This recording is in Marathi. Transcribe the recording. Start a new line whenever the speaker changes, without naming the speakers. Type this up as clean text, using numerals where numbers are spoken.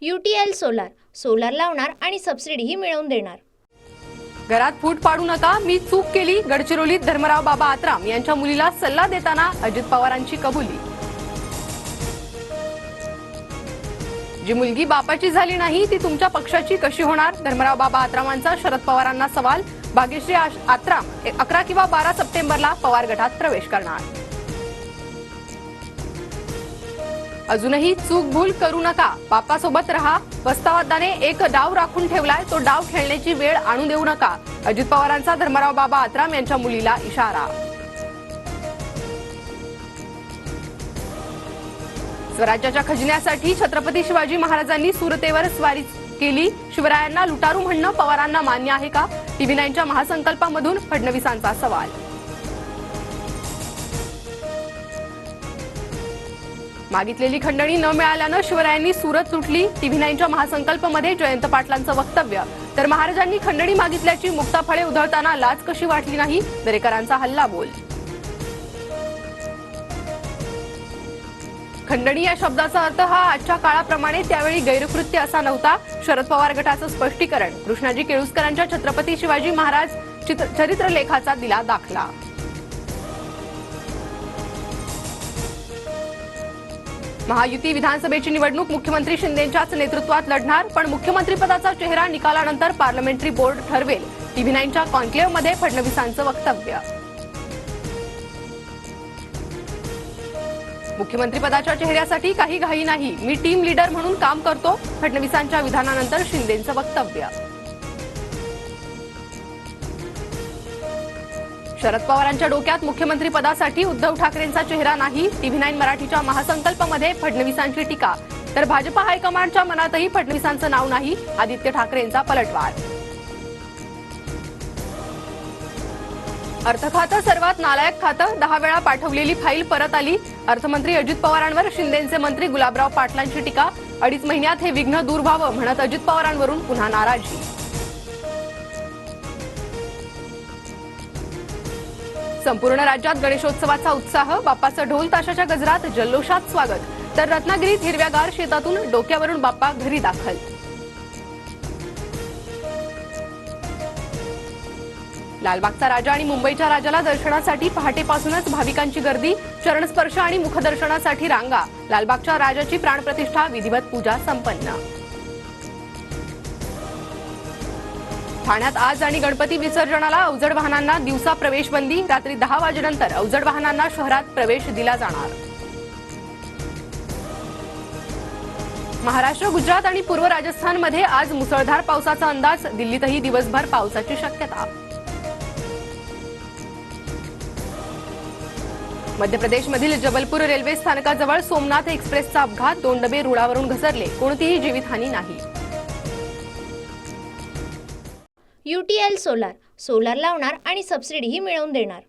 UTL सोलार, सोलार लावणार आणि सबसिडीही मिळवून देणार।
घरात फूट पाडू नका, मी चूक केली, गडचिरोलीत धर्मराव बाबा आत्राम यांच्या मुलीला सल्ला देताना अजित पवारांची कबुली। जी मुलगी बापाची झाली नाही ती तुमच्या पक्षाची कशी होणार, धर्मराव बाबा आत्रामांचा शरद पवारांना सवाल। भाग्यश्री आत्राम 11 किंवा 12 सप्टेंबरला पवार गटात प्रवेश करणार। अजूनही चूक भूल करू नका, बापासोबत रहा, वस्तावदाने एक डाव राखून ठेवलाय, तो डाव खेळण्याची वेळ आणू देऊ नका, अजित पवारांचा धर्मराव बाबा आत्राम यांच्या मुलीला इशारा। स्वराज्याच्या खजिन्यासाठी छत्रपती शिवाजी महाराजांनी सुरतेवर स्वारी केली, शिवरायांना लुटारू म्हणणं पवारांना मान्य आहे का, TV9च्या महासंकल्पामधून फडणवीसांचा सवाल। मागितलेली खंडणी न मिळाल्यानं शिवरायांनी सुरत लुटली, TV9च्या महासंकल्पमध्ये जयंत पाटलांचं वक्तव्य। तर महाराजांनी खंडणी मागितल्याची मुक्ताफळे उधळताना लाज कशी वाटली नाही, दरेकरांचा हल्ला बोल। खंडणी या शब्दाचा अर्थ हा आजच्या काळाप्रमाणे त्यावेळी गैरकृत्य असा नव्हता, शरद पवार गटाचं स्पष्टीकरण। कृष्णाजी केळुसकरांच्या छत्रपती शिवाजी महाराज चरित्रलेखाचा दिला दाखला। महायुती विधानसभेची निवडणूक मुख्यमंत्री शिंदेंच्याच नेतृत्वात लढणार, पण मुख्यमंत्रीपदाचा चेहरा निकालानंतर पार्लमेंटरी बोर्ड ठरवेल, TV9च्या कॉन्क्लेव्हमध्ये फडणवीसांचं वक्तव्य। मुख्यमंत्रीपदाच्या चेहऱ्यासाठी काही घाई नाही, मी टीम लीडर म्हणून काम करतो, फडणवीसांच्या विधानानंतर शिंदेंचं वक्तव्य। शरद पवारांच्या डोक्यात मुख्यमंत्रीपदासाठी उद्धव ठाकरेंचा चेहरा नाही, TV9 मराठीच्या महासंकल्पमध्ये फडणवीसांची टीका। तर भाजपा हायकमांडच्या मनातही फडणवीसांचं नाव नाही, आदित्य ठाकरेंचा पलटवार। अर्थ खातं सर्वात नालायक खातं, 10 वेळा पाठवलेली फाईल परत आली, अर्थमंत्री अजित पवारांवर शिंदेचे मंत्री गुलाबराव पाटलांची टीका। 2.5 महिन्यात हे विघ्न दूर व्हावं म्हणत अजित पवारांवरून पुन्हा नाराजी। संपूर्ण राज्यात गणेशोत्सवाचा उत्साह, बाप्पाचं ढोल ताशाच्या गजरात जल्लोषात स्वागत। तर रत्नागिरीत हिरव्यागार शेतातून डोक्यावरून बाप्पा घरी दाखल। लालबागचा राजा आणि मुंबईच्या राजाला दर्शनासाठी पहाटेपासूनच भाविकांची गर्दी, चरणस्पर्श आणि मुखदर्शनासाठी रांगा। लालबागच्या राजाची प्राणप्रतिष्ठा, विधिवत पूजा संपन्न। ठाण्यात आज आणि गणपती विसर्जनाला अवजड वाहनांना दिवसा प्रवेशबंदी, रात्री 10 वाजेनंतर अवजड वाहनांना शहरात प्रवेश दिला जाणार। महाराष्ट्र, गुजरात आणि पूर्व राजस्थानमध्ये आज मुसळधार पावसाचा अंदाज, दिल्लीतही दिवसभर पावसाची शक्यता। मध्य प्रदेशमधील जबलपूर रेल्वे स्थानकाजवळ सोमनाथ एक्सप्रेसचा अपघात, 2 डबे रुळावरून घसरले, कोणतीही जीवितहानी नाही।
UTL सोलार, सोलार लावणार आणि सबसिडीही मिळवून देणार।